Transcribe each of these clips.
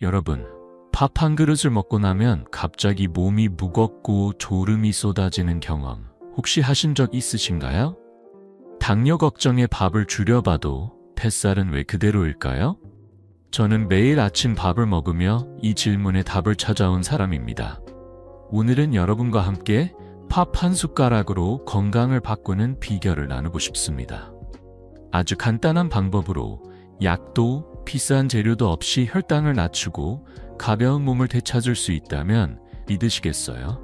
여러분, 밥 한 그릇을 먹고 나면 갑자기 몸이 무겁고 졸음이 쏟아지는 경험 혹시 하신 적 있으신가요? 당뇨 걱정에 밥을 줄여봐도 뱃살은 왜 그대로일까요? 저는 매일 아침 밥을 먹으며 이 질문에 답을 찾아온 사람입니다. 오늘은 여러분과 함께 밥 한 숟가락으로 건강을 바꾸는 비결을 나누고 싶습니다. 아주 간단한 방법으로 약도 비싼 재료도 없이 혈당을 낮추고 가벼운 몸을 되찾을 수 있다면 믿으시겠어요?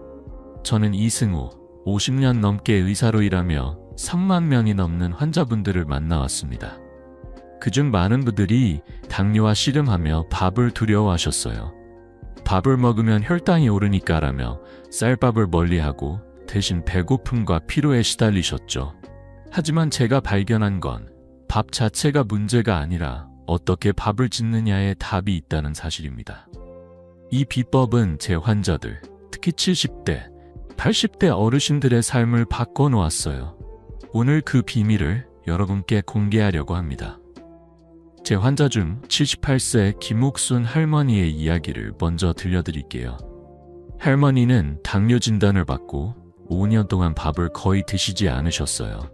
저는 이승우, 50년 넘게 의사로 일하며 3만 명이 넘는 환자분들을 만나왔습니다. 그중 많은 분들이 당뇨와 씨름하며 밥을 두려워하셨어요. 밥을 먹으면 혈당이 오르니까라며 쌀밥을 멀리하고 대신 배고픔과 피로에 시달리셨죠. 하지만 제가 발견한 건 밥 자체가 문제가 아니라 어떻게 밥을 짓느냐에 답이 있다는 사실입니다. 이 비법은 제 환자들, 특히 70대, 80대 어르신들의 삶을 바꿔놓았어요. 오늘 그 비밀을 여러분께 공개하려고 합니다. 제 환자 중 78세 김옥순 할머니의 이야기를 먼저 들려드릴게요. 할머니는 당뇨 진단을 받고 5년 동안 밥을 거의 드시지 않으셨어요.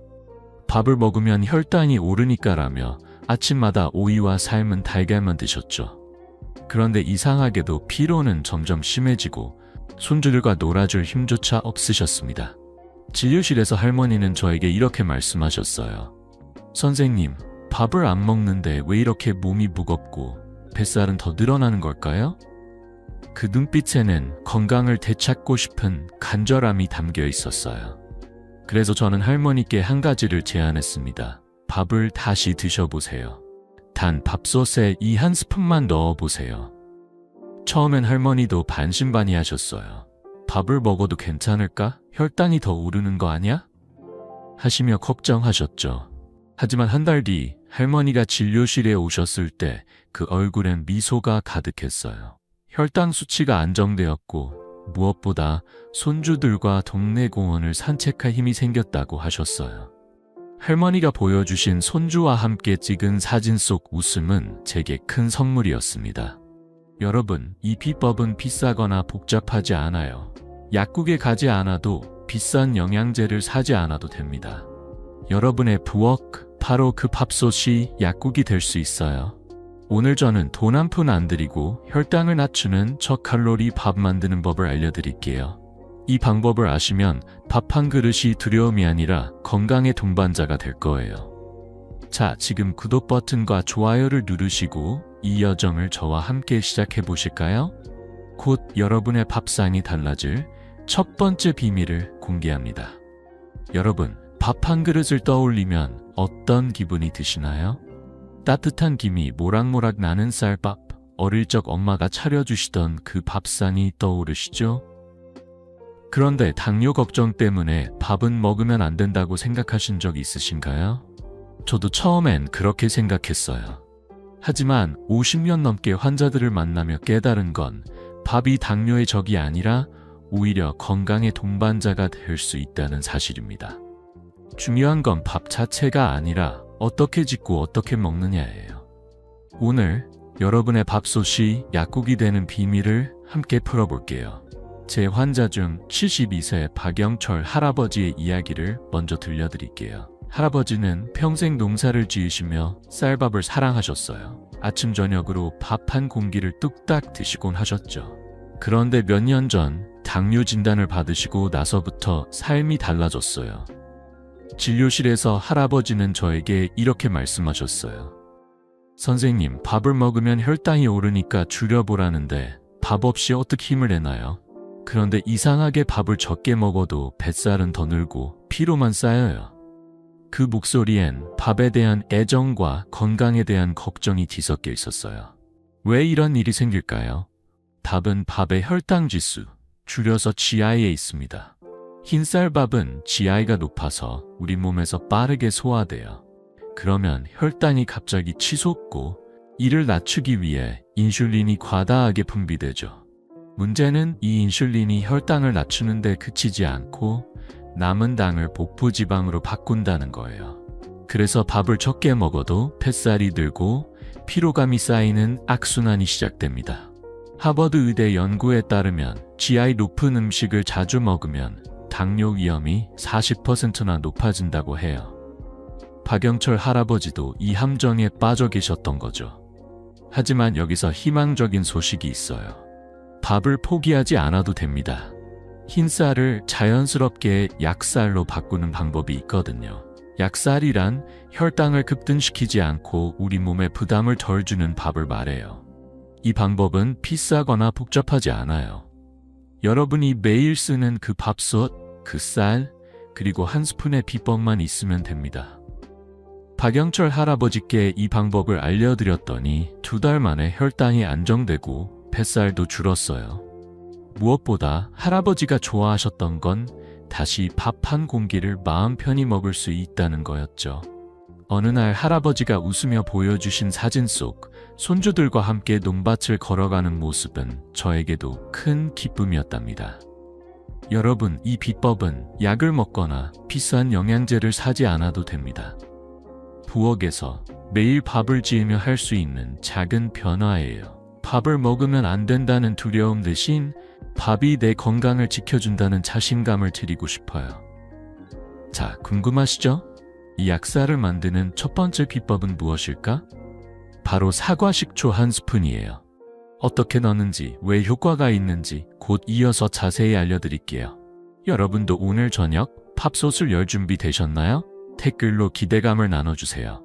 밥을 먹으면 혈당이 오르니까라며 아침마다 오이와 삶은 달걀만 드셨죠. 그런데 이상하게도 피로는 점점 심해지고 손주들과 놀아줄 힘조차 없으셨습니다. 진료실에서 할머니는 저에게 이렇게 말씀하셨어요. 선생님, 밥을 안 먹는데 왜 이렇게 몸이 무겁고 뱃살은 더 늘어나는 걸까요? 그 눈빛에는 건강을 되찾고 싶은 간절함이 담겨 있었어요. 그래서 저는 할머니께 한 가지를 제안했습니다. 밥을 다시 드셔보세요. 단 밥솥에 이 한 스푼만 넣어보세요. 처음엔 할머니도 반신반의하셨어요. 밥을 먹어도 괜찮을까? 혈당이 더 오르는 거 아니야? 하시며 걱정하셨죠. 하지만 한 달 뒤 할머니가 진료실에 오셨을 때 그 얼굴엔 미소가 가득했어요. 혈당 수치가 안정되었고 무엇보다 손주들과 동네 공원을 산책할 힘이 생겼다고 하셨어요. 할머니가 보여주신 손주와 함께 찍은 사진 속 웃음은 제게 큰 선물이었습니다. 여러분, 이 비법은 비싸거나 복잡하지 않아요. 약국에 가지 않아도 비싼 영양제를 사지 않아도 됩니다. 여러분의 부엌, 바로 그 밥솥이 약국이 될 수 있어요. 오늘 저는 돈 한 푼 안 들이고 혈당을 낮추는 저칼로리 밥 만드는 법을 알려드릴게요. 이 방법을 아시면 밥 한 그릇이 두려움이 아니라 건강의 동반자가 될 거예요. 자, 지금 구독 버튼과 좋아요를 누르시고 이 여정을 저와 함께 시작해 보실까요? 곧 여러분의 밥상이 달라질 첫 번째 비밀을 공개합니다. 여러분, 밥 한 그릇을 떠올리면 어떤 기분이 드시나요? 따뜻한 김이 모락모락 나는 쌀밥, 어릴 적 엄마가 차려주시던 그 밥상이 떠오르시죠? 그런데 당뇨 걱정 때문에 밥은 먹으면 안 된다고 생각하신 적 있으신가요? 저도 처음엔 그렇게 생각했어요. 하지만 50년 넘게 환자들을 만나며 깨달은 건 밥이 당뇨의 적이 아니라 오히려 건강의 동반자가 될 수 있다는 사실입니다. 중요한 건 밥 자체가 아니라 어떻게 짓고 어떻게 먹느냐예요. 오늘 여러분의 밥솥이 약국이 되는 비밀을 함께 풀어볼게요. 제 환자 중 72세 박영철 할아버지의 이야기를 먼저 들려드릴게요. 할아버지는 평생 농사를 지으시며 쌀밥을 사랑하셨어요. 아침 저녁으로 밥 한 공기를 뚝딱 드시곤 하셨죠. 그런데 몇 년 전 당뇨 진단을 받으시고 나서부터 삶이 달라졌어요. 진료실에서 할아버지는 저에게 이렇게 말씀하셨어요. 선생님, 밥을 먹으면 혈당이 오르니까 줄여보라는데 밥 없이 어떻게 힘을 내나요? 그런데 이상하게 밥을 적게 먹어도 뱃살은 더 늘고 피로만 쌓여요. 그 목소리엔 밥에 대한 애정과 건강에 대한 걱정이 뒤섞여 있었어요. 왜 이런 일이 생길까요? 답은 밥의 혈당 지수, 줄여서 GI에 있습니다. 흰쌀밥은 GI가 높아서 우리 몸에서 빠르게 소화돼요. 그러면 혈당이 갑자기 치솟고 이를 낮추기 위해 인슐린이 과다하게 분비되죠. 문제는 이 인슐린이 혈당을 낮추는 데 그치지 않고 남은 당을 복부지방으로 바꾼다는 거예요. 그래서 밥을 적게 먹어도 뱃살이 늘고 피로감이 쌓이는 악순환이 시작됩니다. 하버드 의대 연구에 따르면 GI 높은 음식을 자주 먹으면 당뇨 위험이 40%나 높아진다고 해요. 박영철 할아버지도 이 함정에 빠져 계셨던 거죠. 하지만 여기서 희망적인 소식이 있어요. 밥을 포기하지 않아도 됩니다. 흰쌀을 자연스럽게 약쌀로 바꾸는 방법이 있거든요. 약쌀이란 혈당을 급등시키지 않고 우리 몸에 부담을 덜 주는 밥을 말해요. 이 방법은 비싸거나 복잡하지 않아요. 여러분이 매일 쓰는 그 밥솥, 그 쌀, 그리고 한 스푼의 비법만 있으면 됩니다. 박영철 할아버지께 이 방법을 알려드렸더니 2달 만에 혈당이 안정되고 뱃살도 줄었어요. 무엇보다 할아버지가 좋아하셨던 건 다시 밥 한 공기를 마음 편히 먹을 수 있다는 거였죠. 어느 날 할아버지가 웃으며 보여주신 사진 속 손주들과 함께 논밭을 걸어가는 모습은 저에게도 큰 기쁨이었답니다. 여러분, 이 비법은 약을 먹거나 비싼 영양제를 사지 않아도 됩니다. 부엌에서 매일 밥을 지으며 할 수 있는 작은 변화예요. 밥을 먹으면 안 된다는 두려움 대신 밥이 내 건강을 지켜준다는 자신감을 드리고 싶어요. 자, 궁금하시죠? 이 약쌀을 만드는 첫 번째 비법은 무엇일까? 바로 사과 식초 한 스푼이에요. 어떻게 넣는지, 왜 효과가 있는지 곧 이어서 자세히 알려드릴게요. 여러분도 오늘 저녁 밥솥을 열 준비 되셨나요? 댓글로 기대감을 나눠주세요.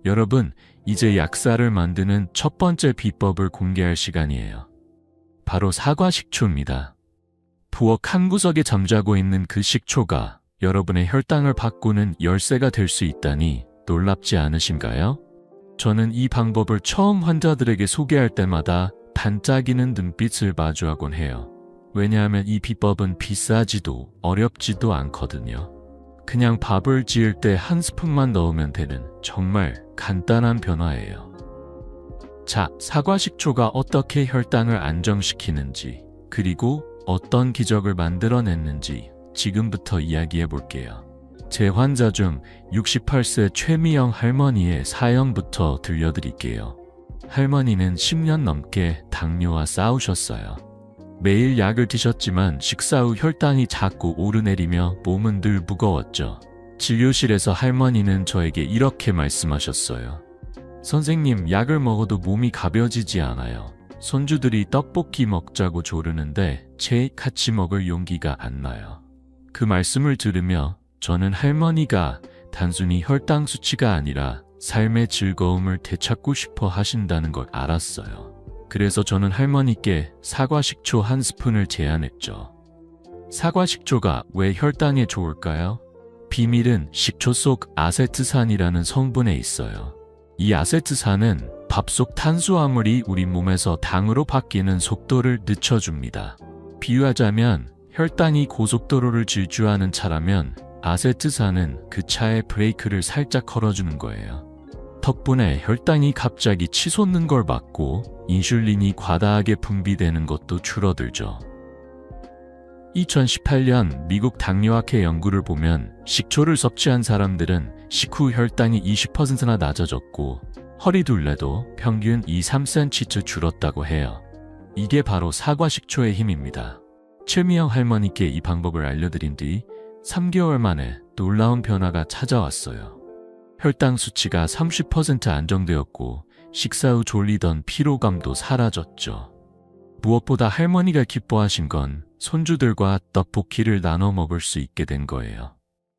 여러분, 이제 약쌀을 만드는 첫 번째 비법을 공개할 시간이에요. 바로 사과 식초입니다. 부엌 한 구석에 잠자고 있는 그 식초가 여러분의 혈당을 바꾸는 열쇠가 될 수 있다니 놀랍지 않으신가요? 저는 이 방법을 처음 환자들에게 소개할 때마다 반짝이는 눈빛을 마주하곤 해요. 왜냐하면 이 비법은 비싸지도 어렵지도 않거든요. 그냥 밥을 지을 때 한 스푼만 넣으면 되는 정말 간단한 변화예요. 자, 사과 식초가 어떻게 혈당을 안정시키는지, 그리고 어떤 기적을 만들어냈는지 지금부터 이야기해 볼게요. 제 환자 중 68세 최미영 할머니의 사연부터 들려드릴게요. 할머니는 10년 넘게 당뇨와 싸우셨어요. 매일 약을 드셨지만 식사 후 혈당이 자꾸 오르내리며 몸은 늘 무거웠죠. 진료실에서 할머니는 저에게 이렇게 말씀하셨어요. 선생님, 약을 먹어도 몸이 가벼워지지 않아요. 손주들이 떡볶이 먹자고 조르는데 같이 먹을 용기가 안 나요. 그 말씀을 들으며 저는 할머니가 단순히 혈당 수치가 아니라 삶의 즐거움을 되찾고 싶어 하신다는 걸 알았어요. 그래서 저는 할머니께 사과 식초 한 스푼을 제안했죠. 사과 식초가 왜 혈당에 좋을까요? 비밀은 식초 속 아세트산이라는 성분에 있어요. 이 아세트산은 밥 속 탄수화물이 우리 몸에서 당으로 바뀌는 속도를 늦춰줍니다. 비유하자면 혈당이 고속도로를 질주하는 차라면 아세트산은 그 차의 브레이크를 살짝 걸어주는 거예요. 덕분에 혈당이 갑자기 치솟는 걸 막고 인슐린이 과다하게 분비되는 것도 줄어들죠. 2018년 미국 당뇨학회 연구를 보면 식초를 섭취한 사람들은 식후 혈당이 20%나 낮아졌고 허리둘레도 평균 2-3cm 줄었다고 해요. 이게 바로 사과 식초의 힘입니다. 최미영 할머니께 이 방법을 알려드린 뒤 3개월 만에 놀라운 변화가 찾아왔어요. 혈당 수치가 30% 안정되었고 식사 후 졸리던 피로감도 사라졌죠. 무엇보다 할머니가 기뻐하신 건 손주들과 떡볶이를 나눠 먹을 수 있게 된 거예요.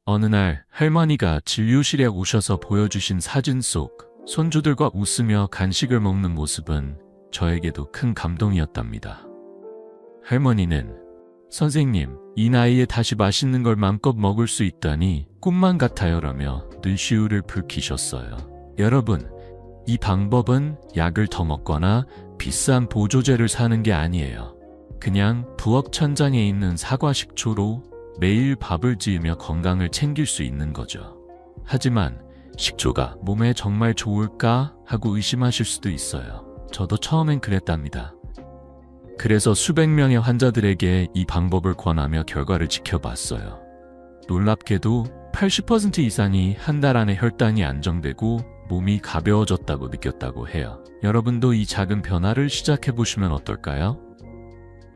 어느 날 할머니가 진료실에 오셔서 보여주신 사진 속 손주들과 웃으며 간식을 먹는 모습은 저에게도 큰 감동이었답니다. 할머니는 선생님, 이 나이에 다시 맛있는 걸 마음껏 먹을 수 있다니 꿈만 같아요라며 눈시울을 붉히셨어요. 여러분, 이 방법은 약을 더 먹거나 비싼 보조제를 사는 게 아니에요. 그냥 부엌 천장에 있는 사과 식초로 매일 밥을 지으며 건강을 챙길 수 있는 거죠. 하지만 식초가 몸에 정말 좋을까 하고 의심하실 수도 있어요. 저도 처음엔 그랬답니다. 그래서 수백 명의 환자들에게 이 방법을 권하며 결과를 지켜봤어요. 놀랍게도 80% 이상이 한 달 안에 혈당이 안정되고 몸이 가벼워졌다고 느꼈다고 해요. 여러분도 이 작은 변화를 시작해보시면 어떨까요?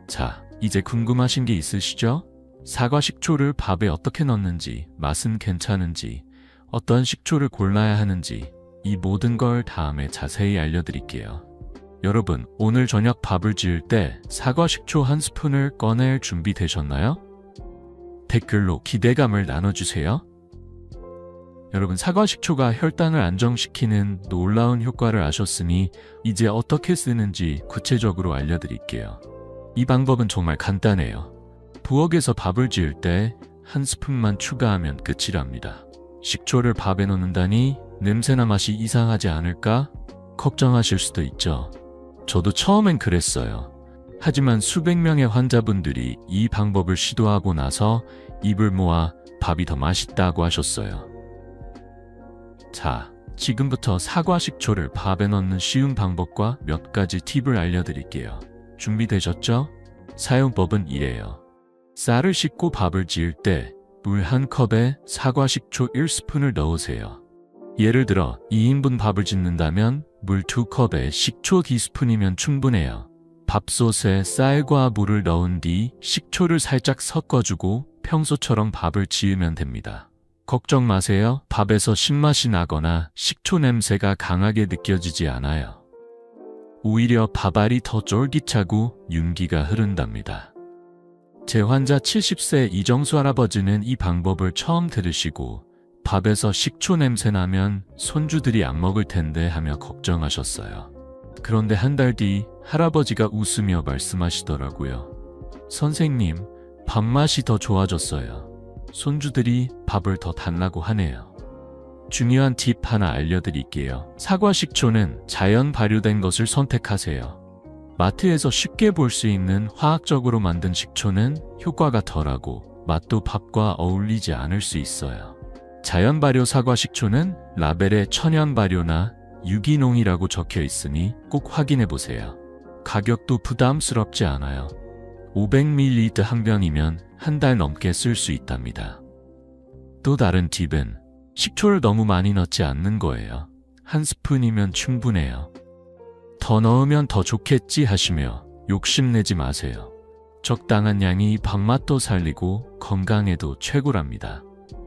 자, 이제 궁금하신 게 있으시죠? 사과 식초를 밥에 어떻게 넣는지, 맛은 괜찮은지, 어떤 식초를 골라야 하는지, 이 모든 걸 다음에 자세히 알려드릴게요. 여러분, 오늘 저녁 밥을 지을 때 사과 식초 한 스푼을 꺼낼 준비 되셨나요? 댓글로 기대감을 나눠주세요. 여러분, 사과 식초가 혈당을 안정시키는 놀라운 효과를 아셨으니 이제 어떻게 쓰는지 구체적으로 알려드릴게요. 이 방법은 정말 간단해요. 부엌에서 밥을 지을 때 한 스푼만 추가하면 끝이랍니다. 식초를 밥에 넣는다니 냄새나 맛이 이상하지 않을까 걱정하실 수도 있죠. 저도 처음엔 그랬어요. 하지만 수백 명의 환자분들이 이 방법을 시도하고 나서 입을 모아 밥이 더 맛있다고 하셨어요. 자, 지금부터 사과 식초를 밥에 넣는 쉬운 방법과 몇 가지 팁을 알려드릴게요. 준비되셨죠? 사용법은 이래요. 쌀을 씻고 밥을 지을 때 물 1컵에 사과 식초 1스푼을 넣으세요. 예를 들어 2인분 밥을 짓는다면 물 2컵에 식초 티스푼이면 충분해요. 밥솥에 쌀과 물을 넣은 뒤 식초를 살짝 섞어주고 평소처럼 밥을 지으면 됩니다. 걱정 마세요. 밥에서 신맛이 나거나 식초 냄새가 강하게 느껴지지 않아요. 오히려 밥알이 더 쫄깃하고 윤기가 흐른답니다. 제 환자 70세 이정수 할아버지는 이 방법을 처음 들으시고 밥에서 식초 냄새 나면 손주들이 안 먹을 텐데 하며 걱정하셨어요. 그런데 한 달 뒤 할아버지가 웃으며 말씀하시더라고요. 선생님, 밥맛이 더 좋아졌어요. 손주들이 밥을 더 달라고 하네요. 중요한 팁 하나 알려드릴게요. 사과 식초는 자연 발효된 것을 선택하세요. 마트에서 쉽게 볼 수 있는 화학적으로 만든 식초는 효과가 덜하고 맛도 밥과 어울리지 않을 수 있어요. 자연 발효 사과 식초는 라벨에 천연 발효나 유기농이라고 적혀 있으니 꼭 확인해 보세요. 가격도 부담스럽지 않아요. 500ml 한 병이면 한 달 넘게 쓸 수 있답니다. 또 다른 팁은 식초를 너무 많이 넣지 않는 거예요. 한 스푼이면 충분해요. 더 넣으면 더 좋겠지 하시며 욕심내지 마세요. 적당한 양이 밥맛도 살리고 건강에도 최고랍니다.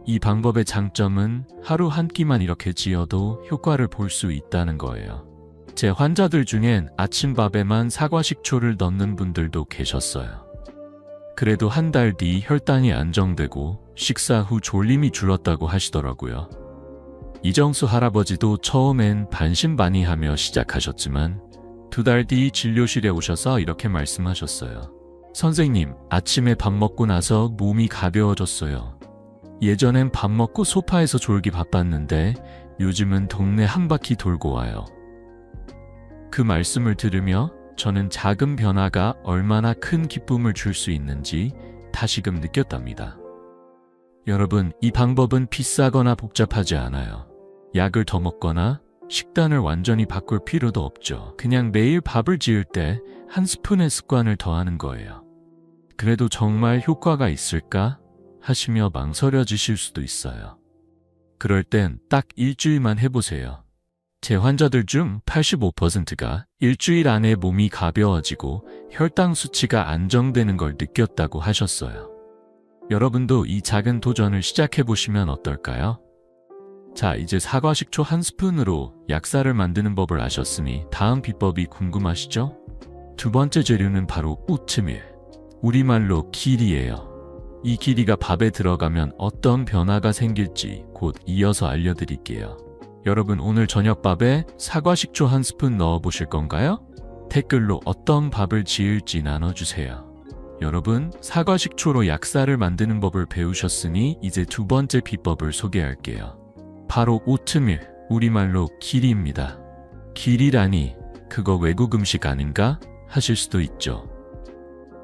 이 방법의 장점은 하루 한 끼만 이렇게 지어도 효과를 볼 수 있다는 거예요. 제 환자들 중엔 아침밥에만 사과 식초를 넣는 분들도 계셨어요. 그래도 한 달 뒤 혈당이 안정되고 식사 후 졸림이 줄었다고 하시더라고요. 이정수 할아버지도 처음엔 반신반의하며 시작하셨지만 2달 뒤 진료실에 오셔서 이렇게 말씀하셨어요. 선생님, 아침에 밥 먹고 나서 몸이 가벼워졌어요. 예전엔 밥 먹고 소파에서 졸기 바빴는데 요즘은 동네 한 바퀴 돌고 와요. 그 말씀을 들으며 저는 작은 변화가 얼마나 큰 기쁨을 줄 수 있는지 다시금 느꼈답니다. 여러분, 이 방법은 비싸거나 복잡하지 않아요. 약을 더 먹거나 식단을 완전히 바꿀 필요도 없죠. 그냥 매일 밥을 지을 때 한 스푼의 습관을 더하는 거예요. 그래도 정말 효과가 있을까 하시며 망설여지실 수도 있어요. 그럴 땐 딱 일주일만 해보세요. 제 환자들 중 85%가 일주일 안에 몸이 가벼워지고 혈당 수치가 안정되는 걸 느꼈다고 하셨어요. 여러분도 이 작은 도전을 시작해보시면 어떨까요? 자, 이제 사과 식초 한 스푼으로 약사를 만드는 법을 아셨으니 다음 비법이 궁금하시죠? 두 번째 재료는 바로 오트밀, 우리말로 기리예요. 이 기리가 밥에 들어가면 어떤 변화가 생길지 곧 이어서 알려드릴게요. 여러분, 오늘 저녁밥에 사과 식초 한 스푼 넣어보실 건가요? 댓글로 어떤 밥을 지을지 나눠주세요. 여러분, 사과 식초로 약사를 만드는 법을 배우셨으니 이제 두 번째 비법을 소개할게요. 바로 오트밀, 우리말로 기리입니다. 기리라니 그거 외국 음식 아닌가 하실 수도 있죠.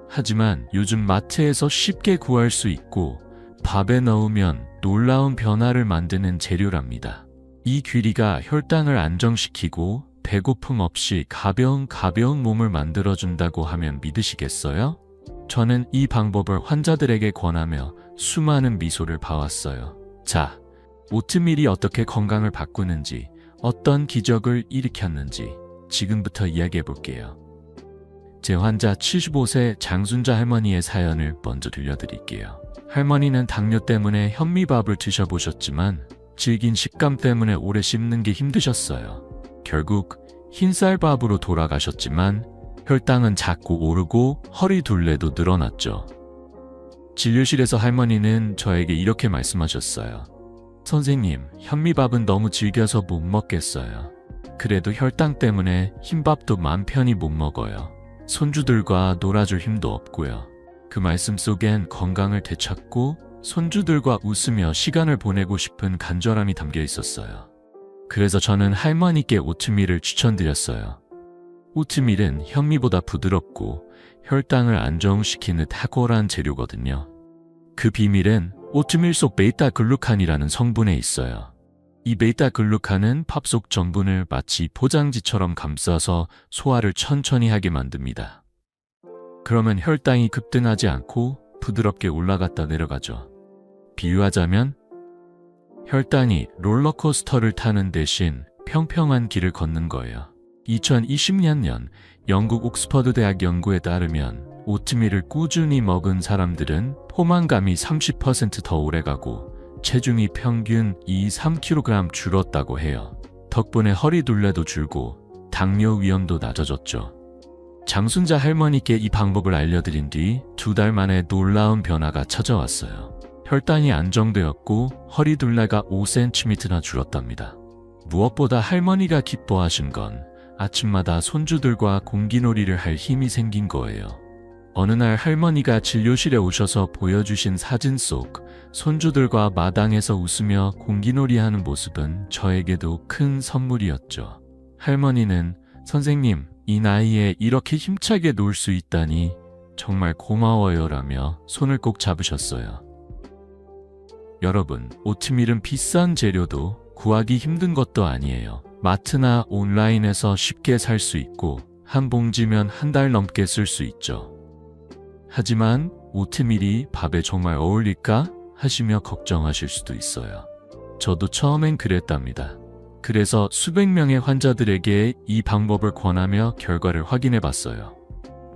하지만 요즘 마트에서 쉽게 구할 수 있고 밥에 넣으면 놀라운 변화를 만드는 재료랍니다. 이 귀리가 혈당을 안정시키고 배고픔 없이 가벼운 몸을 만들어준다고 하면 믿으시겠어요? 저는 이 방법을 환자들에게 권하며 수많은 미소를 봐왔어요. 자, 오트밀이 어떻게 건강을 바꾸는지, 어떤 기적을 일으켰는지 지금부터 이야기해 볼게요. 제 환자 75세 장순자 할머니의 사연을 먼저 들려드릴게요. 할머니는 당뇨 때문에 현미밥을 드셔보셨지만 질긴 식감 때문에 오래 씹는 게 힘드셨어요. 결국 흰쌀밥으로 돌아가셨지만 혈당은 자꾸 오르고 허리 둘레도 늘어났죠. 진료실에서 할머니는 저에게 이렇게 말씀하셨어요. 선생님, 현미밥은 너무 질겨서 못 먹겠어요. 그래도 혈당 때문에 흰밥도 맘 편히 못 먹어요. 손주들과 놀아줄 힘도 없고요. 그 말씀 속엔 건강을 되찾고 손주들과 웃으며 시간을 보내고 싶은 간절함이 담겨 있었어요. 그래서 저는 할머니께 오트밀을 추천드렸어요. 오트밀은 현미보다 부드럽고 혈당을 안정시키는 탁월한 재료거든요. 그 비밀은 오트밀 속 베이타글루칸이라는 성분에 있어요. 이 베이타글루칸은 밥 속 전분을 마치 포장지처럼 감싸서 소화를 천천히 하게 만듭니다. 그러면 혈당이 급등하지 않고 부드럽게 올라갔다 내려가죠. 비유하자면 혈당이 롤러코스터를 타는 대신 평평한 길을 걷는 거예요. 2020년 영국 옥스퍼드 대학 연구에 따르면 오트밀을 꾸준히 먹은 사람들은 포만감이 30% 더 오래가고 체중이 평균 2-3kg 줄었다고 해요. 덕분에 허리 둘레도 줄고 당뇨 위험도 낮아졌죠. 장순자 할머니께 이 방법을 알려드린 뒤 2달 만에 놀라운 변화가 찾아왔어요. 혈당이 안정되었고 허리 둘레가 5cm나 줄었답니다. 무엇보다 할머니가 기뻐하신 건 아침마다 손주들과 공기놀이를 할 힘이 생긴 거예요. 어느 날 할머니가 진료실에 오셔서 보여주신 사진 속 손주들과 마당에서 웃으며 공기놀이하는 모습은 저에게도 큰 선물이었죠. 할머니는 선생님, 이 나이에 이렇게 힘차게 놀 수 있다니 정말 고마워요라며 손을 꼭 잡으셨어요. 여러분, 오트밀은 비싼 재료도 구하기 힘든 것도 아니에요. 마트나 온라인에서 쉽게 살 수 있고 한 봉지면 한 달 넘게 쓸 수 있죠. 하지만 오트밀이 밥에 정말 어울릴까 하시며 걱정하실 수도 있어요. 저도 처음엔 그랬답니다. 그래서 수백 명의 환자들에게 이 방법을 권하며 결과를 확인해 봤어요.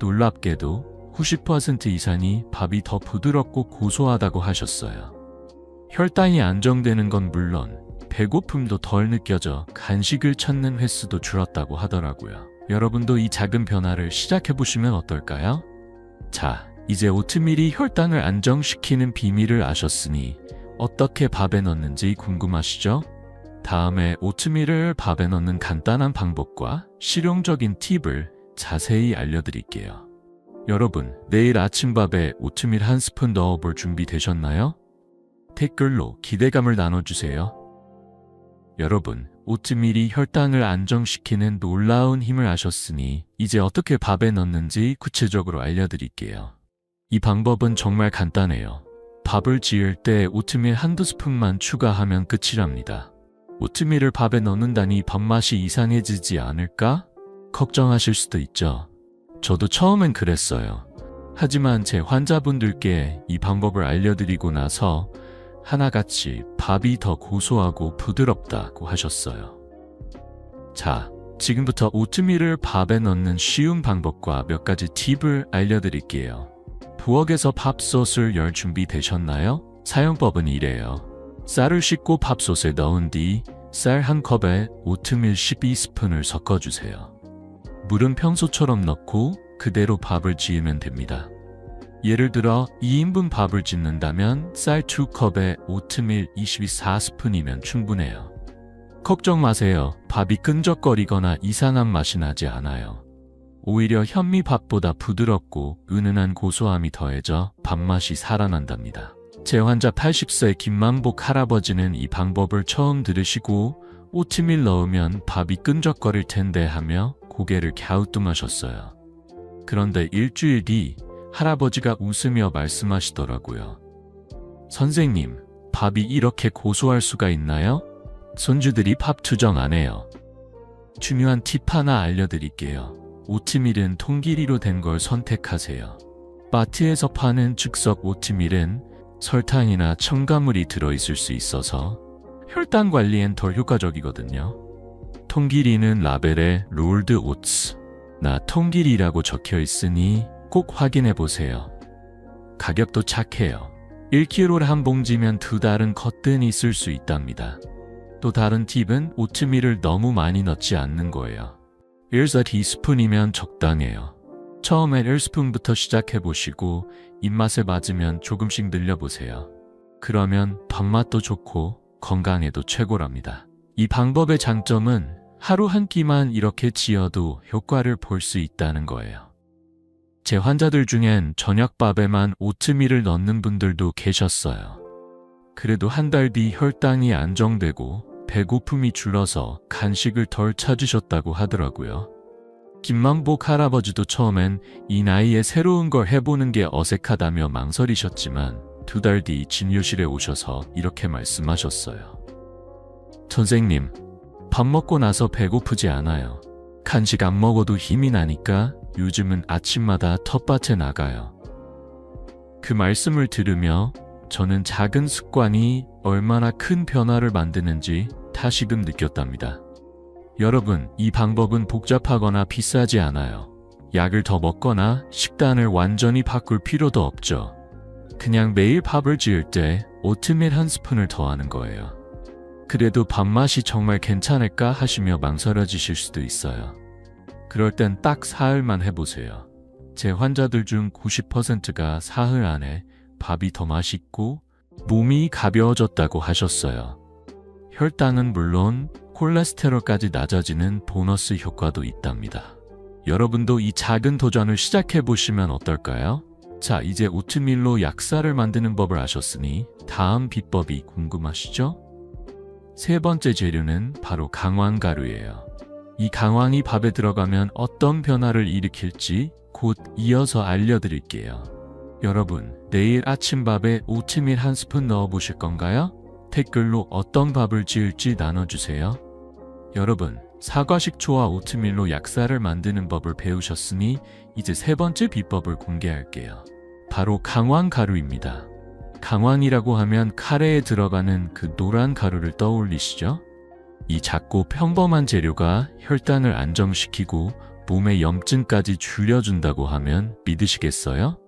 놀랍게도 90% 이상이 밥이 더 부드럽고 고소하다고 하셨어요. 혈당이 안정되는 건 물론 배고픔도 덜 느껴져 간식을 찾는 횟수도 줄었다고 하더라고요. 여러분도 이 작은 변화를 시작해 보시면 어떨까요? 자, 이제 오트밀이 혈당을 안정시키는 비밀을 아셨으니 어떻게 밥에 넣는지 궁금하시죠? 다음에 오트밀을 밥에 넣는 간단한 방법과 실용적인 팁을 자세히 알려드릴게요. 여러분, 내일 아침밥에 오트밀 한 스푼 넣어볼 준비 되셨나요? 댓글로 기대감을 나눠주세요. 여러분, 오트밀이 혈당을 안정시키는 놀라운 힘을 아셨으니 이제 어떻게 밥에 넣는지 구체적으로 알려드릴게요. 이 방법은 정말 간단해요. 밥을 지을 때 오트밀 한두 스푼만 추가하면 끝이랍니다. 오트밀을 밥에 넣는다니 밥맛이 이상해지지 않을까? 걱정하실 수도 있죠. 저도 처음엔 그랬어요. 하지만 제 환자분들께 이 방법을 알려드리고 나서 하나같이 밥이 더 고소하고 부드럽다고 하셨어요. 자, 지금부터 오트밀을 밥에 넣는 쉬운 방법과 몇 가지 팁을 알려드릴게요. 부엌에서 밥솥을 열 준비 되셨나요? 사용법은 이래요. 쌀을 씻고 밥솥에 넣은 뒤 쌀 한 컵에 오트밀 12스푼을 섞어주세요. 물은 평소처럼 넣고 그대로 밥을 지으면 됩니다. 예를 들어 2인분 밥을 짓는다면 쌀 2컵에 오트밀 24스푼이면 충분해요. 걱정 마세요. 밥이 끈적거리거나 이상한 맛이 나지 않아요. 오히려 현미밥보다 부드럽고 은은한 고소함이 더해져 밥맛이 살아난답니다. 제 환자 80세 김만복 할아버지는 이 방법을 처음 들으시고 오트밀 넣으면 밥이 끈적거릴 텐데 하며 고개를 갸우뚱하셨어요. 그런데 일주일 뒤 할아버지가 웃으며 말씀하시더라고요. 선생님, 밥이 이렇게 고소할 수가 있나요? 손주들이 밥 투정 안 해요. 중요한 팁 하나 알려드릴게요. 오트밀은 통기리로 된 걸 선택하세요. 마트에서 파는 즉석 오트밀은 설탕이나 첨가물이 들어있을 수 있어서 혈당 관리엔 덜 효과적이거든요. 통길이는 라벨에 롤드 오츠, 나 통길이라고 적혀 있으니 꼭 확인해 보세요. 가격도 착해요. 1kg를 한 봉지면 2달은 거뜬히 쓸 수 있답니다. 또 다른 팁은 오트밀을 너무 많이 넣지 않는 거예요. 1-2스푼이면 적당해요. 처음엔 1스푼부터 시작해 보시고 입맛에 맞으면 조금씩 늘려보세요. 그러면 밥맛도 좋고 건강에도 최고랍니다. 이 방법의 장점은 하루 한 끼만 이렇게 지어도 효과를 볼 수 있다는 거예요. 제 환자들 중엔 저녁밥에만 오트밀을 넣는 분들도 계셨어요. 그래도 한 달 뒤 혈당이 안정되고 배고픔이 줄어서 간식을 덜 찾으셨다고 하더라고요. 김만복 할아버지도 처음엔 이 나이에 새로운 걸 해보는 게 어색하다며 망설이셨지만 2달 뒤 진료실에 오셔서 이렇게 말씀하셨어요. 선생님, 밥 먹고 나서 배고프지 않아요. 간식 안 먹어도 힘이 나니까 요즘은 아침마다 텃밭에 나가요. 그 말씀을 들으며 저는 작은 습관이 얼마나 큰 변화를 만드는지 다시금 느꼈답니다. 여러분, 이 방법은 복잡하거나 비싸지 않아요. 약을 더 먹거나 식단을 완전히 바꿀 필요도 없죠. 그냥 매일 밥을 지을 때 오트밀 한 스푼을 더하는 거예요. 그래도 밥맛이 정말 괜찮을까 하시며 망설여지실 수도 있어요. 그럴 땐 딱 사흘만 해보세요. 제 환자들 중 90%가 사흘 안에 밥이 더 맛있고 몸이 가벼워졌다고 하셨어요. 혈당은 물론 콜레스테롤까지 낮아지는 보너스 효과도 있답니다. 여러분도 이 작은 도전을 시작해보시면 어떨까요? 자, 이제 오트밀로 약사를 만드는 법을 아셨으니 다음 비법이 궁금하시죠? 세 번째 재료는 바로 강황가루예요. 이 강황이 밥에 들어가면 어떤 변화를 일으킬지 곧 이어서 알려드릴게요. 여러분, 내일 아침밥에 오트밀 한 스푼 넣어보실 건가요? 댓글로 어떤 밥을 지을지 나눠주세요. 여러분, 사과식초와 오트밀로 약사를 만드는 법을 배우셨으니 이제 세 번째 비법을 공개할게요. 바로 강황가루입니다. 강황이라고 하면 카레에 들어가는 그 노란 가루를 떠올리시죠? 이 작고 평범한 재료가 혈당을 안정시키고 몸의 염증까지 줄여준다고 하면 믿으시겠어요?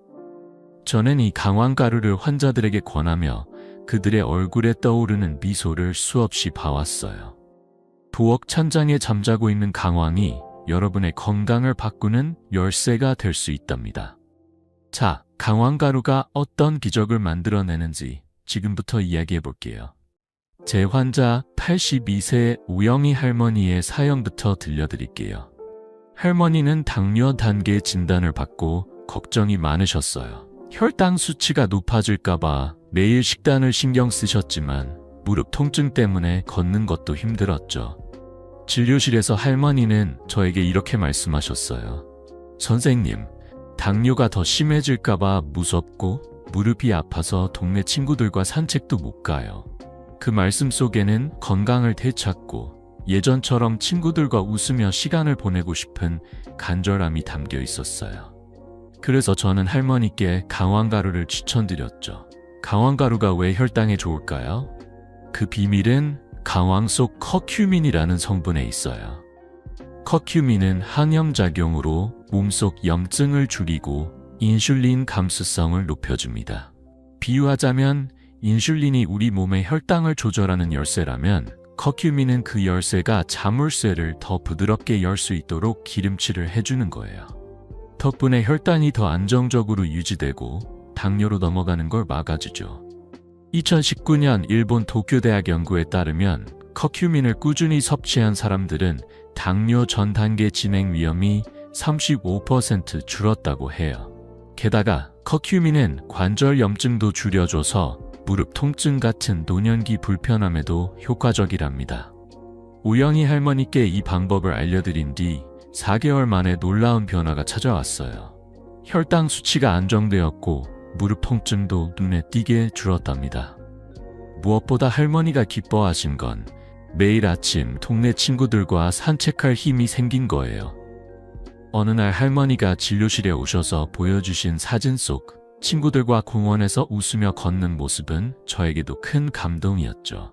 저는 이 강황가루를 환자들에게 권하며 그들의 얼굴에 떠오르는 미소를 수없이 봐왔어요. 부엌 찬장에 잠자고 있는 강황이 여러분의 건강을 바꾸는 열쇠가 될 수 있답니다. 자, 강황가루가 어떤 기적을 만들어내는지 지금부터 이야기해 볼게요. 제 환자 82세 우영희 할머니의 사연부터 들려드릴게요. 할머니는 당뇨 단계 진단을 받고 걱정이 많으셨어요. 혈당 수치가 높아질까봐 매일 식단을 신경 쓰셨지만 무릎 통증 때문에 걷는 것도 힘들었죠. 진료실에서 할머니는 저에게 이렇게 말씀하셨어요. 선생님, 당뇨가 더 심해질까봐 무섭고 무릎이 아파서 동네 친구들과 산책도 못 가요. 그 말씀 속에는 건강을 되찾고 예전처럼 친구들과 웃으며 시간을 보내고 싶은 간절함이 담겨 있었어요. 그래서 저는 할머니께 강황가루를 추천드렸죠. 강황가루가 왜 혈당에 좋을까요? 그 비밀은 강황 속 커큐민이라는 성분에 있어요. 커큐민은 항염작용으로 몸속 염증을 줄이고 인슐린 감수성을 높여줍니다. 비유하자면 인슐린이 우리 몸의 혈당을 조절하는 열쇠라면 커큐민은 그 열쇠가 자물쇠를 더 부드럽게 열 수 있도록 기름칠을 해주는 거예요. 덕분에 혈당이 더 안정적으로 유지되고 당뇨로 넘어가는 걸 막아주죠. 2019년 일본 도쿄대학 연구에 따르면 커큐민을 꾸준히 섭취한 사람들은 당뇨 전 단계 진행 위험이 35% 줄었다고 해요. 게다가 커큐민은 관절 염증도 줄여줘서 무릎 통증 같은 노년기 불편함에도 효과적이랍니다. 우영희 할머니께 이 방법을 알려드린 뒤 4개월 만에 놀라운 변화가 찾아왔어요. 혈당 수치가 안정되었고 무릎 통증도 눈에 띄게 줄었답니다. 무엇보다 할머니가 기뻐하신 건 매일 아침 동네 친구들과 산책할 힘이 생긴 거예요. 어느 날 할머니가 진료실에 오셔서 보여주신 사진 속 친구들과 공원에서 웃으며 걷는 모습은 저에게도 큰 감동이었죠.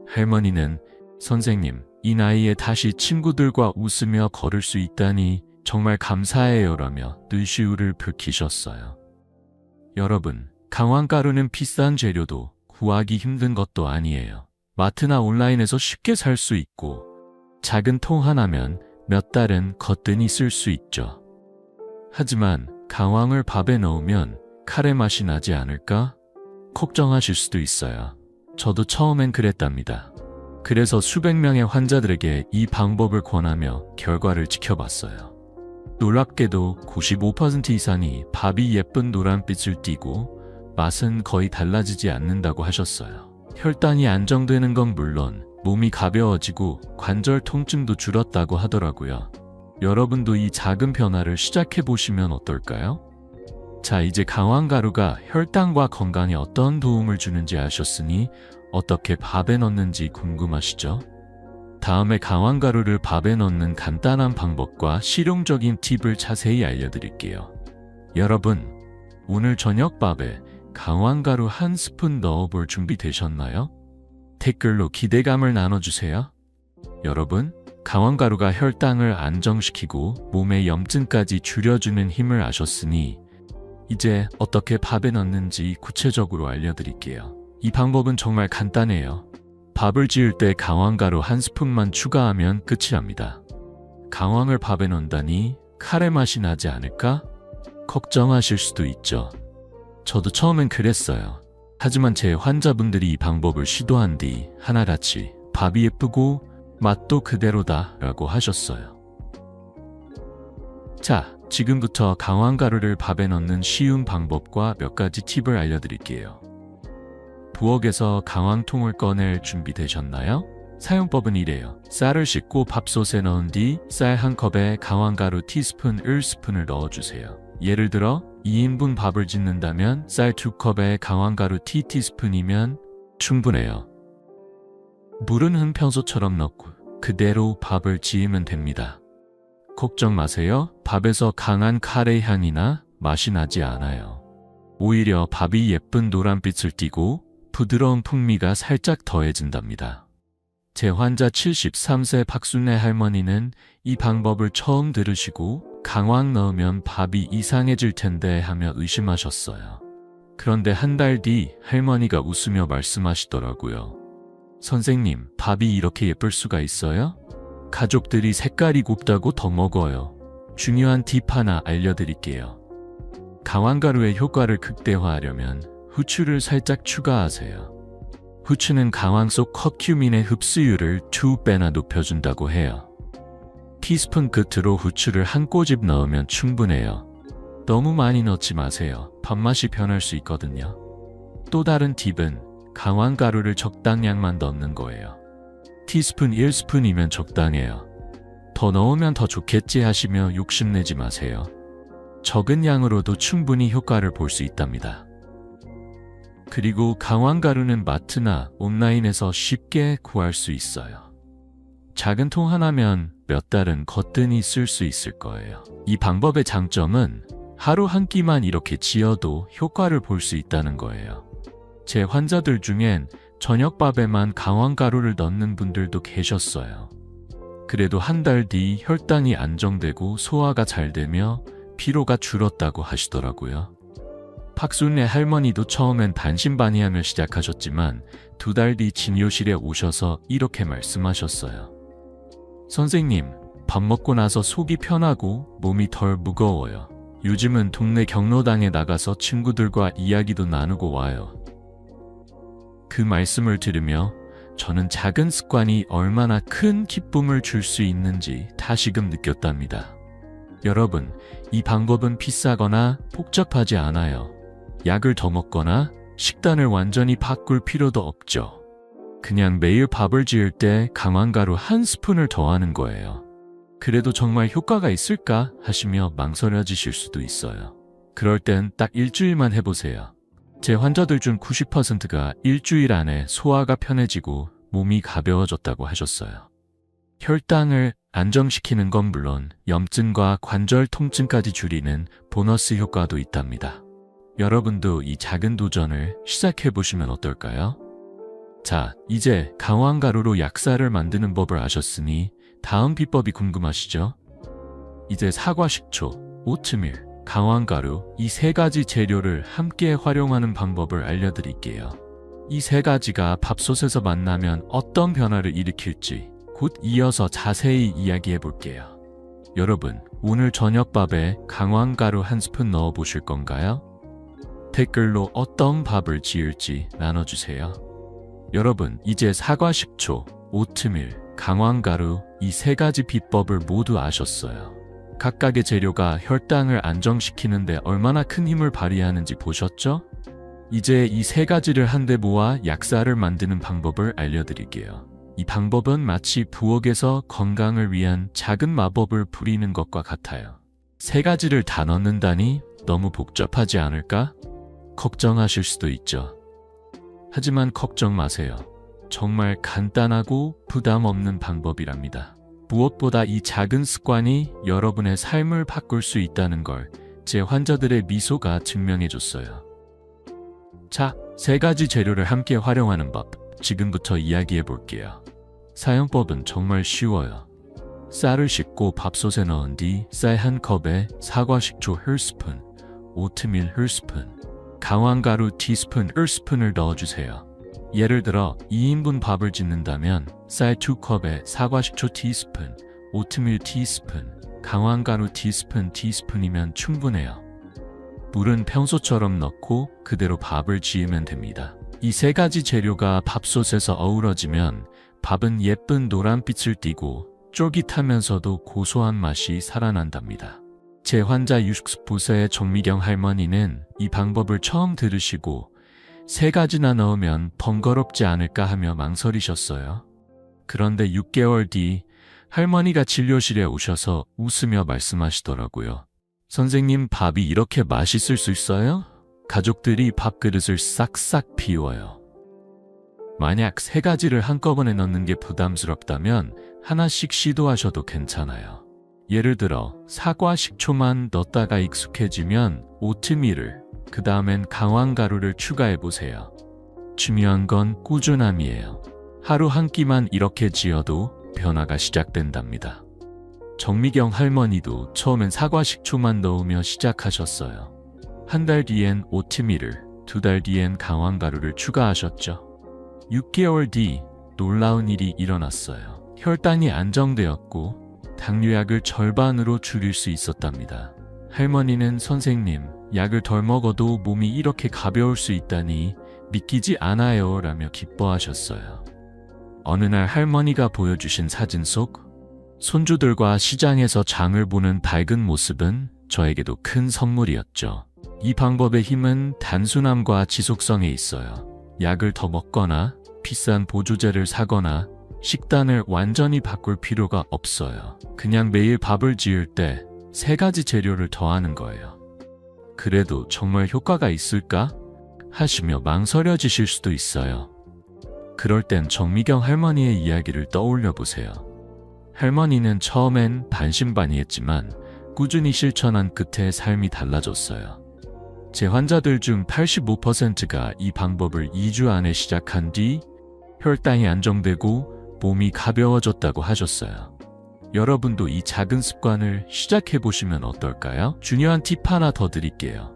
할머니는 선생님, 이 나이에 다시 친구들과 웃으며 걸을 수 있다니 정말 감사해요라며 눈시울을 붉히셨어요. 여러분, 강황가루는 비싼 재료도 구하기 힘든 것도 아니에요. 마트나 온라인에서 쉽게 살 수 있고 작은 통 하나면 몇 달은 거뜬히 쓸 수 있죠. 하지만 강황을 밥에 넣으면 카레 맛이 나지 않을까? 걱정하실 수도 있어요. 저도 처음엔 그랬답니다. 그래서 수백 명의 환자들에게 이 방법을 권하며 결과를 지켜봤어요. 놀랍게도 95% 이상이 밥이 예쁜 노란빛을 띠고 맛은 거의 달라지지 않는다고 하셨어요. 혈당이 안정되는 건 물론 몸이 가벼워지고 관절 통증도 줄었다고 하더라고요. 여러분도 이 작은 변화를 시작해보시면 어떨까요? 자, 이제 강황가루가 혈당과 건강에 어떤 도움을 주는지 아셨으니 어떻게 밥에 넣는지 궁금하시죠? 다음에 강황가루를 밥에 넣는 간단한 방법과 실용적인 팁을 자세히 알려드릴게요. 여러분, 오늘 저녁밥에 강황가루 한 스푼 넣어볼 준비 되셨나요? 댓글로 기대감을 나눠주세요. 여러분, 강황가루가 혈당을 안정시키고 몸의 염증까지 줄여주는 힘을 아셨으니 이제 어떻게 밥에 넣는지 구체적으로 알려드릴게요. 이 방법은 정말 간단해요. 밥을 지을 때 강황가루 한 스푼만 추가하면 끝이랍니다. 강황을 밥에 넣는다니 카레 맛이 나지 않을까? 걱정하실 수도 있죠. 저도 처음엔 그랬어요. 하지만 제 환자분들이 이 방법을 시도한 뒤 하나같이 밥이 예쁘고 맛도 그대로다 라고 하셨어요. 자, 지금부터 강황가루를 밥에 넣는 쉬운 방법과 몇 가지 팁을 알려드릴게요. 부엌에서 강황통을 꺼낼 준비 되셨나요? 사용법은 이래요. 쌀을 씻고 밥솥에 넣은 뒤 쌀 한 컵에 강황가루 티스푼 1스푼을 넣어주세요. 예를 들어 2인분 밥을 짓는다면 쌀 2컵에 강황가루 티스푼이면 충분해요. 물은 평소처럼 넣고 그대로 밥을 지으면 됩니다. 걱정 마세요. 밥에서 강한 카레 향이나 맛이 나지 않아요. 오히려 밥이 예쁜 노란빛을 띠고 부드러운 풍미가 살짝 더해진답니다. 제 환자 73세 박순애 할머니는 이 방법을 처음 들으시고 강황 넣으면 밥이 이상해질 텐데 하며 의심하셨어요. 그런데 한 달 뒤 할머니가 웃으며 말씀하시더라고요. 선생님, 밥이 이렇게 예쁠 수가 있어요? 가족들이 색깔이 곱다고 더 먹어요. 중요한 팁 하나 알려드릴게요. 강황가루의 효과를 극대화하려면 후추를 살짝 추가하세요. 후추는 강황 속 커큐민의 흡수율을 2배나 높여준다고 해요. 티스푼 끝으로 후추를 한 꼬집 넣으면 충분해요. 너무 많이 넣지 마세요. 밥맛이 변할 수 있거든요. 또 다른 팁은 강황가루를 적당량만 넣는 거예요. 티스푼 1스푼이면 적당해요. 더 넣으면 더 좋겠지 하시며 욕심내지 마세요. 적은 양으로도 충분히 효과를 볼 수 있답니다. 그리고 강황가루는 마트나 온라인에서 쉽게 구할 수 있어요. 작은 통 하나면 몇 달은 거뜬히 쓸 수 있을 거예요. 이 방법의 장점은 하루 한 끼만 이렇게 지어도 효과를 볼 수 있다는 거예요. 제 환자들 중엔 저녁밥에만 강황가루를 넣는 분들도 계셨어요. 그래도 한 달 뒤 혈당이 안정되고 소화가 잘 되며 피로가 줄었다고 하시더라고요. 박순애 할머니도 처음엔 반신반의하며 시작하셨지만 2달 뒤 진료실에 오셔서 이렇게 말씀하셨어요. 선생님, 밥 먹고 나서 속이 편하고 몸이 덜 무거워요. 요즘은 동네 경로당에 나가서 친구들과 이야기도 나누고 와요. 그 말씀을 들으며 저는 작은 습관이 얼마나 큰 기쁨을 줄 수 있는지 다시금 느꼈답니다. 여러분, 이 방법은 비싸거나 복잡하지 않아요. 약을 더 먹거나 식단을 완전히 바꿀 필요도 없죠. 그냥 매일 밥을 지을 때 강황가루 한 스푼을 더하는 거예요. 그래도 정말 효과가 있을까 하시며 망설여지실 수도 있어요. 그럴 땐 딱 일주일만 해보세요. 제 환자들 중 90%가 일주일 안에 소화가 편해지고 몸이 가벼워졌다고 하셨어요. 혈당을 안정시키는 건 물론 염증과 관절 통증까지 줄이는 보너스 효과도 있답니다. 여러분도 이 작은 도전을 시작해보시면 어떨까요? 자, 이제 강황가루로 약사를 만드는 법을 아셨으니 다음 비법이 궁금하시죠? 이제 사과 식초, 오트밀, 강황가루 이 세 가지 재료를 함께 활용하는 방법을 알려드릴게요. 이 세 가지가 밥솥에서 만나면 어떤 변화를 일으킬지 곧 이어서 자세히 이야기해 볼게요. 여러분, 오늘 저녁밥에 강황가루 한 스푼 넣어 보실 건가요? 댓글로 어떤 밥을 지을지 나눠주세요. 여러분, 이제 사과 식초, 오트밀, 강황가루 이 세 가지 비법을 모두 아셨어요. 각각의 재료가 혈당을 안정시키는데 얼마나 큰 힘을 발휘하는지 보셨죠? 이제 이 세 가지를 한데 모아 약사를 만드는 방법을 알려드릴게요. 이 방법은 마치 부엌에서 건강을 위한 작은 마법을 부리는 것과 같아요. 세 가지를 다 넣는다니 너무 복잡하지 않을까? 걱정하실 수도 있죠. 하지만 걱정 마세요. 정말 간단하고 부담 없는 방법이랍니다. 무엇보다 이 작은 습관이 여러분의 삶을 바꿀 수 있다는 걸 제 환자들의 미소가 증명해줬어요. 자, 세 가지 재료를 함께 활용하는 법, 지금부터 이야기해 볼게요. 사용법은 정말 쉬워요. 쌀을 씻고 밥솥에 넣은 뒤 쌀 한 컵에 사과 식초 1스푼, 오트밀 1스푼, 강황가루 티스푼 1스푼을 넣어주세요. 예를 들어 2인분 밥을 짓는다면 쌀 2컵에 사과 식초 티스푼, 오트밀 티스푼, 강황가루 티스푼이면 충분해요. 물은 평소처럼 넣고 그대로 밥을 지으면 됩니다. 이 세 가지 재료가 밥솥에서 어우러지면 밥은 예쁜 노란빛을 띠고 쫄깃하면서도 고소한 맛이 살아난답니다. 제 환자 69세의 정미경 할머니는 이 방법을 처음 들으시고 세 가지나 넣으면 번거롭지 않을까 하며 망설이셨어요. 그런데 6개월 뒤 할머니가 진료실에 오셔서 웃으며 말씀하시더라고요. 선생님, 밥이 이렇게 맛있을 수 있어요? 가족들이 밥그릇을 싹싹 비워요. 만약 세 가지를 한꺼번에 넣는 게 부담스럽다면 하나씩 시도하셔도 괜찮아요. 예를 들어 사과 식초만 넣다가 익숙해지면 오트밀을, 그 다음엔 강황가루를 추가해보세요. 중요한 건 꾸준함이에요. 하루 한 끼만 이렇게 지어도 변화가 시작된답니다. 정미경 할머니도 처음엔 사과 식초만 넣으며 시작하셨어요. 한 달 뒤엔 오트밀을, 2달 뒤엔 강황가루를 추가하셨죠. 6개월 뒤 놀라운 일이 일어났어요. 혈당이 안정되었고 당뇨약을 절반으로 줄일 수 있었답니다. 할머니는 선생님, 약을 덜 먹어도 몸이 이렇게 가벼울 수 있다니 믿기지 않아요 라며 기뻐하셨어요. 어느 날 할머니가 보여주신 사진 속 손주들과 시장에서 장을 보는 밝은 모습은 저에게도 큰 선물이었죠. 이 방법의 힘은 단순함과 지속성에 있어요. 약을 더 먹거나 비싼 보조제를 사거나 식단을 완전히 바꿀 필요가 없어요. 그냥 매일 밥을 지을 때 세 가지 재료를 더하는 거예요. 그래도 정말 효과가 있을까? 하시며 망설여지실 수도 있어요. 그럴 땐 정미경 할머니의 이야기를 떠올려 보세요. 할머니는 처음엔 반신반의했지만 꾸준히 실천한 끝에 삶이 달라졌어요. 제 환자들 중 85%가 이 방법을 2주 안에 시작한 뒤 혈당이 안정되고 몸이 가벼워졌다고 하셨어요. 여러분도 이 작은 습관을 시작해보시면 어떨까요? 중요한 팁 하나 더 드릴게요.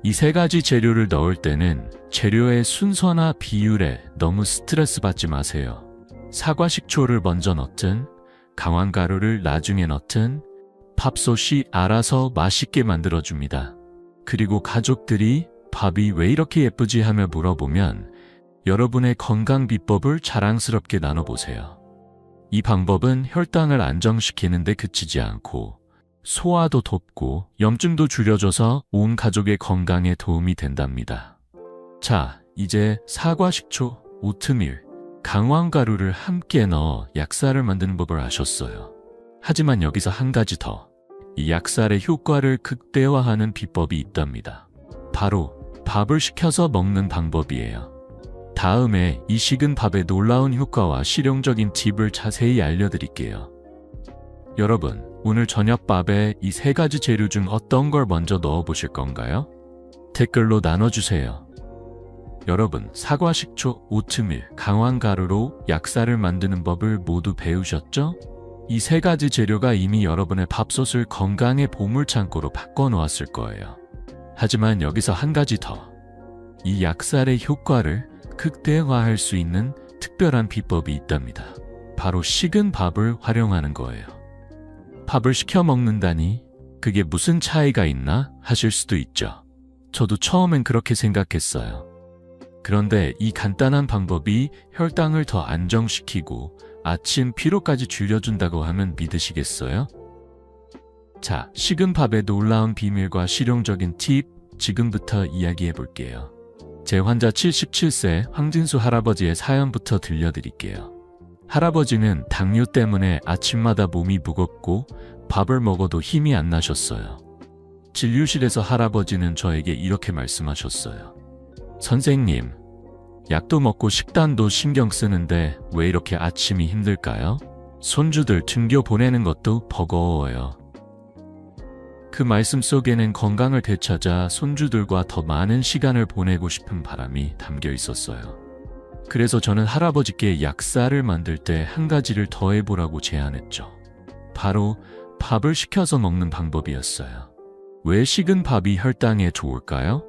이 세 가지 재료를 넣을 때는 재료의 순서나 비율에 너무 스트레스 받지 마세요. 사과 식초를 먼저 넣든 강황가루를 나중에 넣든 밥솥이 알아서 맛있게 만들어줍니다. 그리고 가족들이 밥이 왜 이렇게 예쁘지 하며 물어보면 여러분의 건강 비법을 자랑스럽게 나눠보세요. 이 방법은 혈당을 안정시키는 데 그치지 않고 소화도 돕고 염증도 줄여줘서 온 가족의 건강에 도움이 된답니다. 자, 이제 사과 식초, 오트밀, 강황가루를 함께 넣어 약사를 만드는 법을 아셨어요. 하지만 여기서 한 가지 더, 이 약살의 효과를 극대화하는 비법이 있답니다. 바로 밥을 식혀서 먹는 방법이에요. 다음에 이 식은 밥의 놀라운 효과와 실용적인 팁을 자세히 알려드릴게요. 여러분, 오늘 저녁밥에 이 세 가지 재료 중 어떤 걸 먼저 넣어보실 건가요? 댓글로 나눠주세요. 여러분, 사과, 식초, 오트밀, 강황가루로 약사를 만드는 법을 모두 배우셨죠? 이 세 가지 재료가 이미 여러분의 밥솥을 건강의 보물창고로 바꿔놓았을 거예요. 하지만 여기서 한 가지 더. 이 약살의 효과를 극대화할 수 있는 특별한 비법이 있답니다. 바로 식은 밥을 활용하는 거예요. 밥을 시켜 먹는다니 그게 무슨 차이가 있나 하실 수도 있죠. 저도 처음엔 그렇게 생각했어요. 그런데 이 간단한 방법이 혈당을 더 안정시키고 아침 피로까지 줄여준다고 하면 믿으시겠어요? 자, 식은 밥의 놀라운 비밀과 실용적인 팁 지금부터 이야기해 볼게요. 제 환자 77세 황진수 할아버지의 사연부터 들려드릴게요. 할아버지는 당뇨 때문에 아침마다 몸이 무겁고 밥을 먹어도 힘이 안 나셨어요. 진료실에서 할아버지는 저에게 이렇게 말씀하셨어요. 선생님, 약도 먹고 식단도 신경 쓰는데 왜 이렇게 아침이 힘들까요? 손주들 등교 보내는 것도 버거워요. 그 말씀 속에는 건강을 되찾아 손주들과 더 많은 시간을 보내고 싶은 바람이 담겨 있었어요. 그래서 저는 할아버지께 약사를 만들 때 한 가지를 더 해보라고 제안했죠. 바로 밥을 식혀서 먹는 방법이었어요. 왜 식은 밥이 혈당에 좋을까요?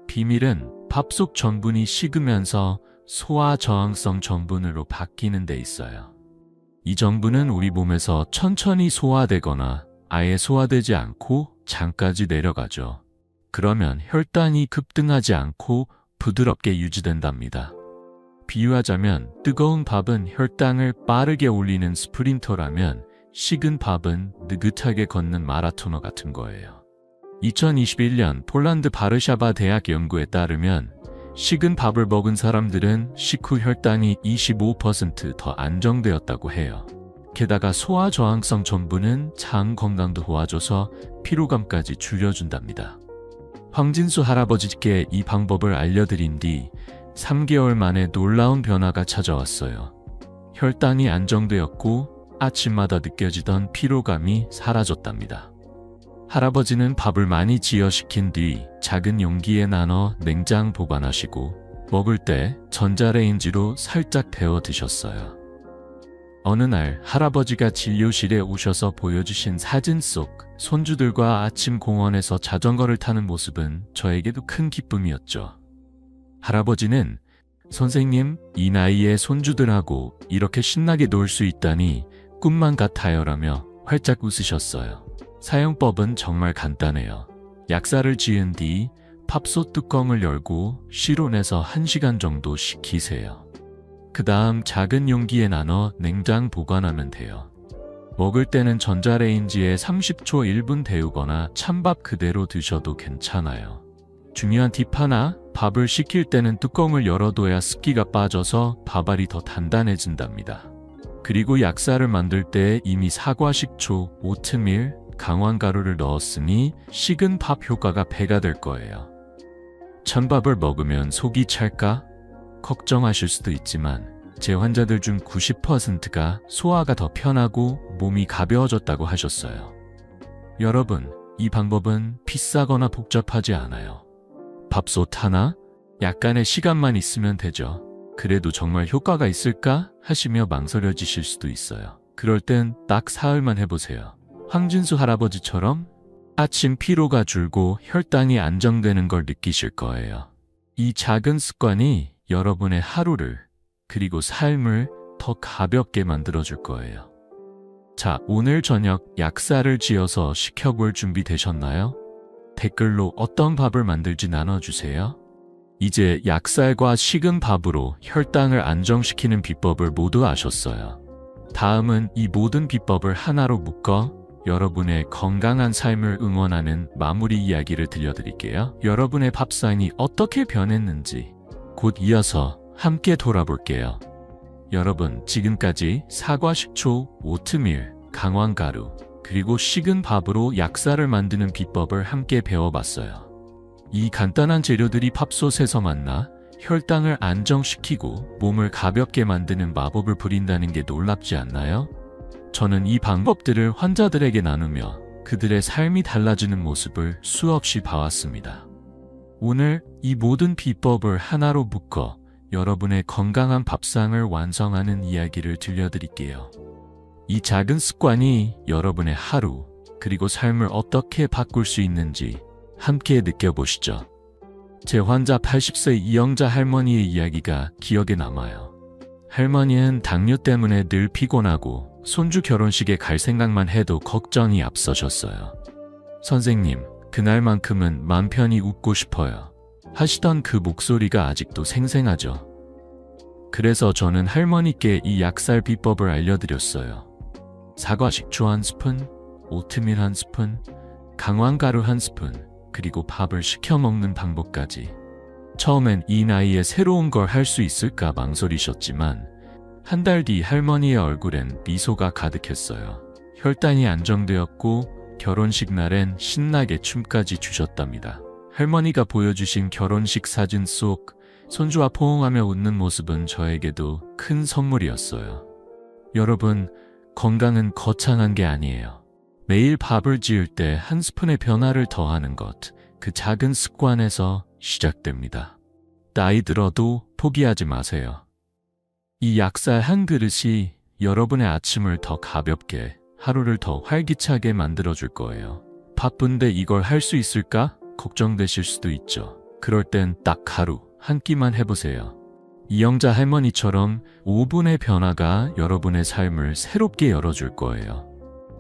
비밀은 밥 속 전분이 식으면서 소화 저항성 전분으로 바뀌는 데 있어요. 이 전분은 우리 몸에서 천천히 소화되거나 아예 소화되지 않고 장까지 내려가죠. 그러면 혈당이 급등하지 않고 부드럽게 유지된답니다. 비유하자면 뜨거운 밥은 혈당을 빠르게 올리는 스프린터라면 식은 밥은 느긋하게 걷는 마라토너 같은 거예요. 2021년 폴란드 바르샤바 대학 연구에 따르면 식은 밥을 먹은 사람들은 식후 혈당이 25% 더 안정되었다고 해요. 게다가 소화 저항성 전분은 장 건강도 도와줘서 피로감까지 줄여준답니다. 황진수 할아버지께 이 방법을 알려드린 뒤 3개월 만에 놀라운 변화가 찾아왔어요. 혈당이 안정되었고 아침마다 느껴지던 피로감이 사라졌답니다. 할아버지는 밥을 많이 지어식힌 뒤 작은 용기에 나눠 냉장 보관하시고 먹을 때 전자레인지로 살짝 데워 드셨어요. 어느 날 할아버지가 진료실에 오셔서 보여주신 사진 속 손주들과 아침 공원에서 자전거를 타는 모습은 저에게도 큰 기쁨이었죠. 할아버지는 선생님, 이 나이에 손주들하고 이렇게 신나게 놀 수 있다니 꿈만 같아요라며 활짝 웃으셨어요. 사용법은 정말 간단해요. 약사를 지은 뒤 밥솥 뚜껑을 열고 실온에서 1시간 정도 식히세요. 그 다음 작은 용기에 나눠 냉장 보관하면 돼요. 먹을 때는 전자레인지에 30초 1분 데우거나 찬밥 그대로 드셔도 괜찮아요. 중요한 팁 하나, 밥을 식힐 때는 뚜껑을 열어둬야 습기가 빠져서 밥알이 더 단단해진답니다. 그리고 약사를 만들 때 이미 사과, 식초, 오트밀, 강황가루를 넣었으니 식은 밥 효과가 배가 될 거예요. 찬밥을 먹으면 속이 찰까? 걱정하실 수도 있지만 제 환자들 중 90%가 소화가 더 편하고 몸이 가벼워졌다고 하셨어요. 여러분, 이 방법은 비싸거나 복잡하지 않아요. 밥솥 하나? 약간의 시간만 있으면 되죠. 그래도 정말 효과가 있을까? 하시며 망설여지실 수도 있어요. 그럴 땐 딱 사흘만 해보세요. 황진수 할아버지처럼 아침 피로가 줄고 혈당이 안정되는 걸 느끼실 거예요. 이 작은 습관이 여러분의 하루를 그리고 삶을 더 가볍게 만들어줄 거예요. 자, 오늘 저녁 약사를 지어서 식혀볼 준비 되셨나요? 댓글로 어떤 밥을 만들지 나눠주세요. 이제 약살과 식은 밥으로 혈당을 안정시키는 비법을 모두 아셨어요. 다음은 이 모든 비법을 하나로 묶어 여러분의 건강한 삶을 응원하는 마무리 이야기를 들려드릴게요. 여러분의 밥상이 어떻게 변했는지 곧 이어서 함께 돌아볼게요. 여러분, 지금까지 사과, 식초, 오트밀, 강황가루, 그리고 식은 밥으로 약사를 만드는 비법을 함께 배워봤어요. 이 간단한 재료들이 밥솥에서 만나 혈당을 안정시키고 몸을 가볍게 만드는 마법을 부린다는 게 놀랍지 않나요? 저는 이 방법들을 환자들에게 나누며 그들의 삶이 달라지는 모습을 수없이 봐왔습니다. 오늘 이 모든 비법을 하나로 묶어 여러분의 건강한 밥상을 완성하는 이야기를 들려드릴게요. 이 작은 습관이 여러분의 하루, 그리고 삶을 어떻게 바꿀 수 있는지 함께 느껴보시죠. 제 환자 80세 이영자 할머니의 이야기가 기억에 남아요. 할머니는 당뇨 때문에 늘 피곤하고 손주 결혼식에 갈 생각만 해도 걱정이 앞서셨어요. 선생님, 그날만큼은 맘 편히 웃고 싶어요. 하시던 그 목소리가 아직도 생생하죠. 그래서 저는 할머니께 이 약살 비법을 알려드렸어요. 사과 식초 1스푼, 오트밀 1스푼, 강황가루 1스푼, 그리고 밥을 시켜 먹는 방법까지. 처음엔 이 나이에 새로운 걸 할 수 있을까 망설이셨지만 한 달 뒤 할머니의 얼굴엔 미소가 가득했어요. 혈당이 안정되었고 결혼식 날엔 신나게 춤까지 추셨답니다. 할머니가 보여주신 결혼식 사진 속 손주와 포옹하며 웃는 모습은 저에게도 큰 선물이었어요. 여러분, 건강은 거창한 게 아니에요. 매일 밥을 지을 때 1스푼의 변화를 더하는 것, 그 작은 습관에서 시작됩니다. 나이 들어도 포기하지 마세요. 이 약살 한 그릇이 여러분의 아침을 더 가볍게, 하루를 더 활기차게 만들어줄 거예요. 바쁜데 이걸 할 수 있을까? 걱정되실 수도 있죠. 그럴 땐 딱 하루, 한 끼만 해보세요. 이영자 할머니처럼 5분의 변화가 여러분의 삶을 새롭게 열어줄 거예요.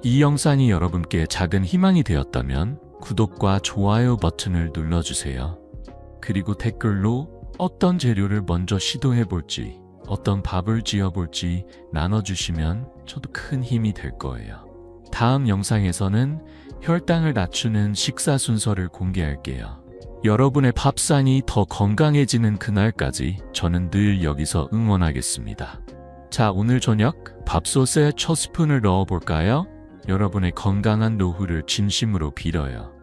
이 영상이 여러분께 작은 희망이 되었다면 구독과 좋아요 버튼을 눌러주세요. 그리고 댓글로 어떤 재료를 먼저 시도해볼지, 어떤 밥을 지어볼지 나눠주시면 저도 큰 힘이 될 거예요. 다음 영상에서는 혈당을 낮추는 식사 순서를 공개할게요. 여러분의 밥상이 더 건강해지는 그날까지 저는 늘 여기서 응원하겠습니다. 자, 오늘 저녁 밥솥에 첫 스푼을 넣어볼까요? 여러분의 건강한 노후를 진심으로 빌어요.